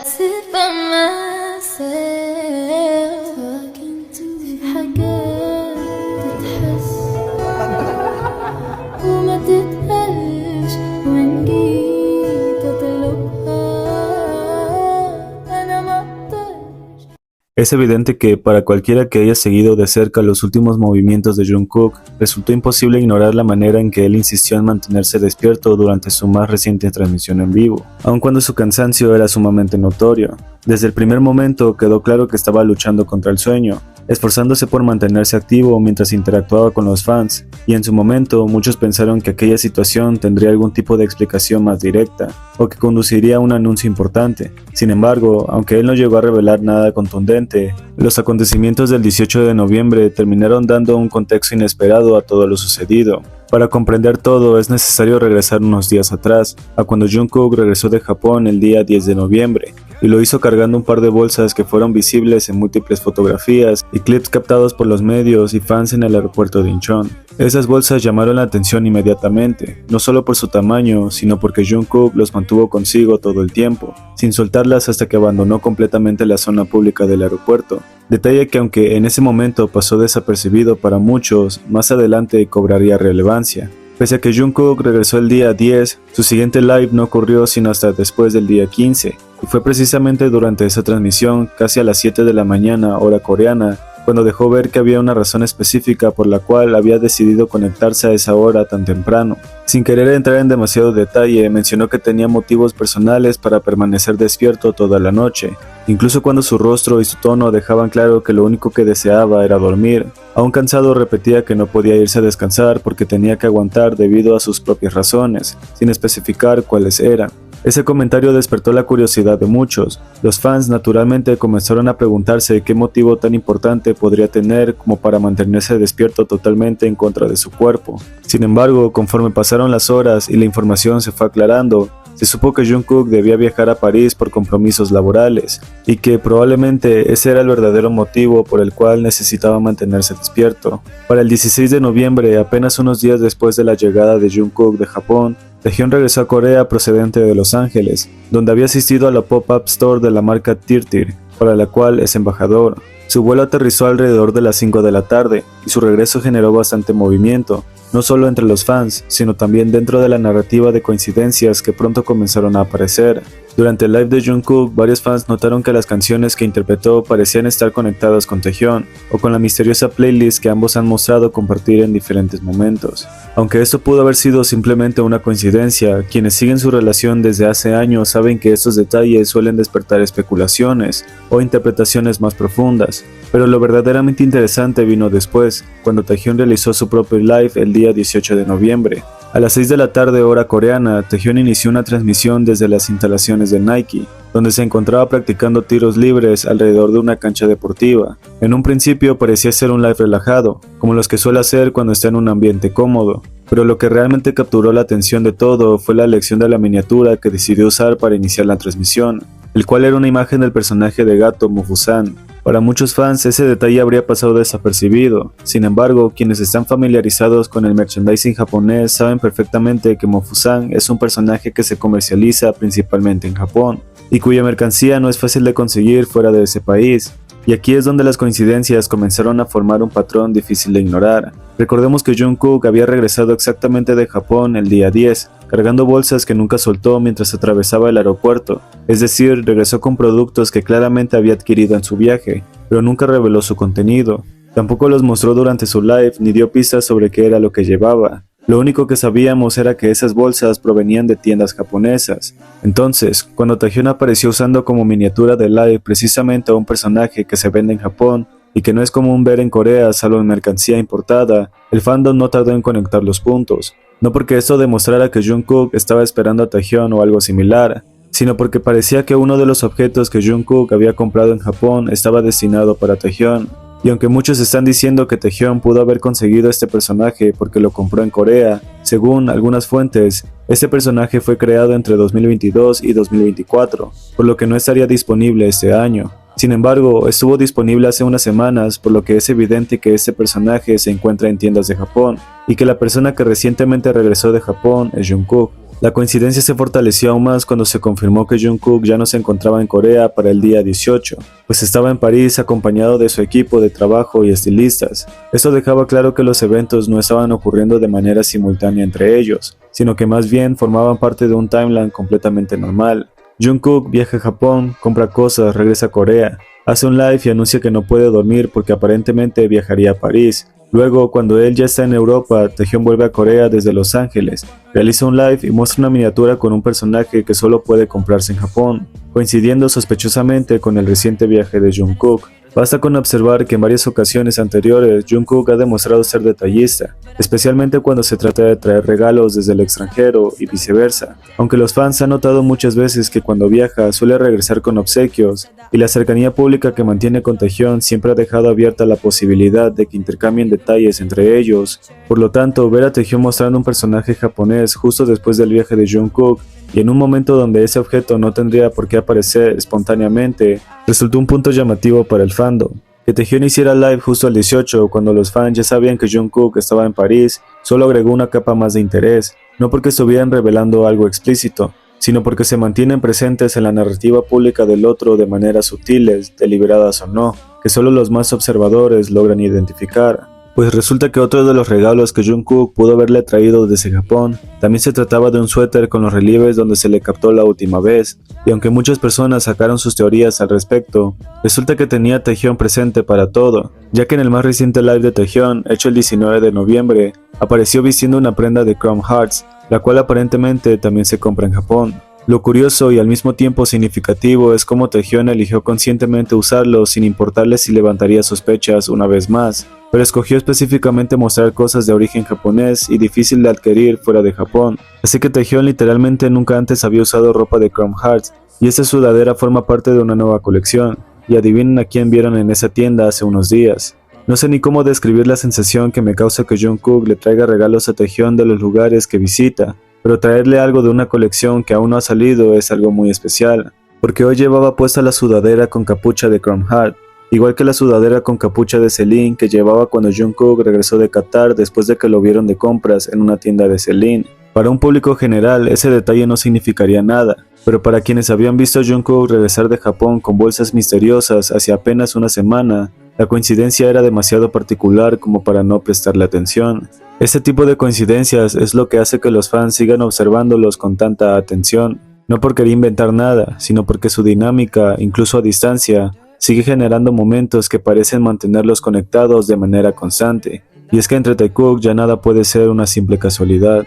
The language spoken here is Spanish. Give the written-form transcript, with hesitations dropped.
sit by myself talking to في حاجات تتحس وما تتقالش وإن جيت أطلبها أنا ما أقدرش. Es evidente que para cualquiera que haya seguido de cerca los últimos movimientos de Jungkook, resultó imposible ignorar la manera en que él insistió en mantenerse despierto durante su más reciente transmisión en vivo, aun cuando su cansancio era sumamente notorio. Desde el primer momento quedó claro que estaba luchando contra el sueño, esforzándose por mantenerse activo mientras interactuaba con los fans, y en su momento muchos pensaron que aquella situación tendría algún tipo de explicación más directa, o que conduciría a un anuncio importante. Sin embargo, aunque él no llegó a revelar nada contundente, los acontecimientos del 18 de noviembre terminaron dando un contexto inesperado a todo lo sucedido. Para comprender todo es necesario regresar unos días atrás, a cuando Jungkook regresó de Japón el día 10 de noviembre, y lo hizo cargando un par de bolsas que fueron visibles en múltiples fotografías y clips captados por los medios y fans en el aeropuerto de Incheon. Esas bolsas llamaron la atención inmediatamente, no solo por su tamaño, sino porque Jungkook los mantuvo consigo todo el tiempo, sin soltarlas hasta que abandonó completamente la zona pública del aeropuerto. Detalle que aunque en ese momento pasó desapercibido para muchos, más adelante cobraría relevancia. Pese a que Jungkook regresó el día 10, su siguiente live no ocurrió sino hasta después del día 15, y fue precisamente durante esa transmisión, casi a las 7 de la mañana, hora coreana, cuando dejó ver que había una razón específica por la cual había decidido conectarse a esa hora tan temprano. Sin querer entrar en demasiado detalle, mencionó que tenía motivos personales para permanecer despierto toda la noche, incluso cuando su rostro y su tono dejaban claro que lo único que deseaba era dormir. Aún cansado repetía que no podía irse a descansar porque tenía que aguantar debido a sus propias razones, sin especificar cuáles eran. Ese comentario despertó la curiosidad de muchos. Los fans naturalmente comenzaron a preguntarse qué motivo tan importante podría tener como para mantenerse despierto totalmente en contra de su cuerpo. Sin embargo, conforme pasaron las horas y la información se fue aclarando, se supo que Jungkook debía viajar a París por compromisos laborales, y que probablemente ese era el verdadero motivo por el cual necesitaba mantenerse despierto. Para el 16 de noviembre, apenas unos días después de la llegada de Jungkook de Japón, Taehyung regresó a Corea procedente de Los Ángeles, donde había asistido a la pop-up store de la marca Tirtir, para la cual es embajador. Su vuelo aterrizó alrededor de las 5 de la tarde, y su regreso generó bastante movimiento, no solo entre los fans, sino también dentro de la narrativa de coincidencias que pronto comenzaron a aparecer. Durante el live de Jungkook, varios fans notaron que las canciones que interpretó parecían estar conectadas con Taehyung, o con la misteriosa playlist que ambos han mostrado compartir en diferentes momentos. Aunque esto pudo haber sido simplemente una coincidencia, quienes siguen su relación desde hace años saben que estos detalles suelen despertar especulaciones o interpretaciones más profundas. Pero lo verdaderamente interesante vino después, cuando Taehyung realizó su propio live el día 18 de noviembre. A las 6 de la tarde hora coreana, Taehyung inició una transmisión desde las instalaciones de Nike, donde se encontraba practicando tiros libres alrededor de una cancha deportiva. En un principio parecía ser un live relajado, como los que suele hacer cuando está en un ambiente cómodo, pero lo que realmente capturó la atención de todo fue la elección de la miniatura que decidió usar para iniciar la transmisión, el cual era una imagen del personaje de gato Mufasa. Para muchos fans ese detalle habría pasado desapercibido. Sin embargo, quienes están familiarizados con el merchandising japonés saben perfectamente que Mufasa es un personaje que se comercializa principalmente en Japón, y cuya mercancía no es fácil de conseguir fuera de ese país. Y aquí es donde las coincidencias comenzaron a formar un patrón difícil de ignorar. Recordemos que Jungkook había regresado exactamente de Japón el día 10, cargando bolsas que nunca soltó mientras atravesaba el aeropuerto, es decir, regresó con productos que claramente había adquirido en su viaje, pero nunca reveló su contenido. Tampoco los mostró durante su live ni dio pistas sobre qué era lo que llevaba. Lo único que sabíamos era que esas bolsas provenían de tiendas japonesas. Entonces, cuando Taehyung apareció usando como miniatura de live precisamente a un personaje que se vende en Japón y que no es común ver en Corea salvo en mercancía importada, el fandom no tardó en conectar los puntos. No porque esto demostrara que Jungkook estaba esperando a Taehyung o algo similar, sino porque parecía que uno de los objetos que Jungkook había comprado en Japón estaba destinado para Taehyung. Y aunque muchos están diciendo que Taehyung pudo haber conseguido este personaje porque lo compró en Corea, según algunas fuentes, este personaje fue creado entre 2022 y 2024, por lo que no estaría disponible este año. Sin embargo, estuvo disponible hace unas semanas, por lo que es evidente que este personaje se encuentra en tiendas de Japón, y que la persona que recientemente regresó de Japón es Jungkook. La coincidencia se fortaleció aún más cuando se confirmó que Jungkook ya no se encontraba en Corea para el día 18, pues estaba en París acompañado de su equipo de trabajo y estilistas. Esto dejaba claro que los eventos no estaban ocurriendo de manera simultánea entre ellos, sino que más bien formaban parte de un timeline completamente normal. Jungkook viaja a Japón, compra cosas, regresa a Corea, hace un live y anuncia que no puede dormir porque aparentemente viajaría a París. Luego, cuando él ya está en Europa, Taehyung vuelve a Corea desde Los Ángeles, realiza un live y muestra una miniatura con un personaje que solo puede comprarse en Japón, coincidiendo sospechosamente con el reciente viaje de Jungkook. Basta con observar que en varias ocasiones anteriores Jungkook ha demostrado ser detallista, especialmente cuando se trata de traer regalos desde el extranjero y viceversa, aunque los fans han notado muchas veces que cuando viaja suele regresar con obsequios, y la cercanía pública que mantiene con Taehyung siempre ha dejado abierta la posibilidad de que intercambien detalles entre ellos. Por lo tanto, ver a Taehyung mostrando un personaje japonés justo después del viaje de Jungkook y en un momento donde ese objeto no tendría por qué aparecer espontáneamente, resultó un punto llamativo para el fandom. Que Taehyung hiciera live justo al 18 cuando los fans ya sabían que Jungkook estaba en París solo agregó una capa más de interés, no porque estuvieran revelando algo explícito, sino porque se mantienen presentes en la narrativa pública del otro de maneras sutiles, deliberadas o no, que solo los más observadores logran identificar. Pues resulta que otro de los regalos que Jungkook pudo haberle traído desde Japón también se trataba de un suéter con los relieves donde se le captó la última vez, y aunque muchas personas sacaron sus teorías al respecto, resulta que tenía a Taehyung presente para todo, ya que en el más reciente live de Taehyung, hecho el 19 de noviembre, apareció vistiendo una prenda de Chrome Hearts, la cual aparentemente también se compra en Japón. Lo curioso y al mismo tiempo significativo es cómo Taehyung eligió conscientemente usarlo sin importarle si levantaría sospechas una vez más, pero escogió específicamente mostrar cosas de origen japonés y difícil de adquirir fuera de Japón. Así que Taehyung literalmente nunca antes había usado ropa de Chrome Hearts, y esta sudadera forma parte de una nueva colección, y adivinen a quién vieron en esa tienda hace unos días. No sé ni cómo describir la sensación que me causa que Jungkook le traiga regalos a Taehyung de los lugares que visita, pero traerle algo de una colección que aún no ha salido es algo muy especial, porque hoy llevaba puesta la sudadera con capucha de Chrome Heart, igual que la sudadera con capucha de Celine que llevaba cuando Jungkook regresó de Qatar después de que lo vieron de compras en una tienda de Celine. Para un público general ese detalle no significaría nada, pero para quienes habían visto a Jungkook regresar de Japón con bolsas misteriosas hace apenas una semana, la coincidencia era demasiado particular como para no prestarle atención. Este tipo de coincidencias es lo que hace que los fans sigan observándolos con tanta atención, no por querer inventar nada, sino porque su dinámica, incluso a distancia, sigue generando momentos que parecen mantenerlos conectados de manera constante. Y es que entre Taekook ya nada puede ser una simple casualidad.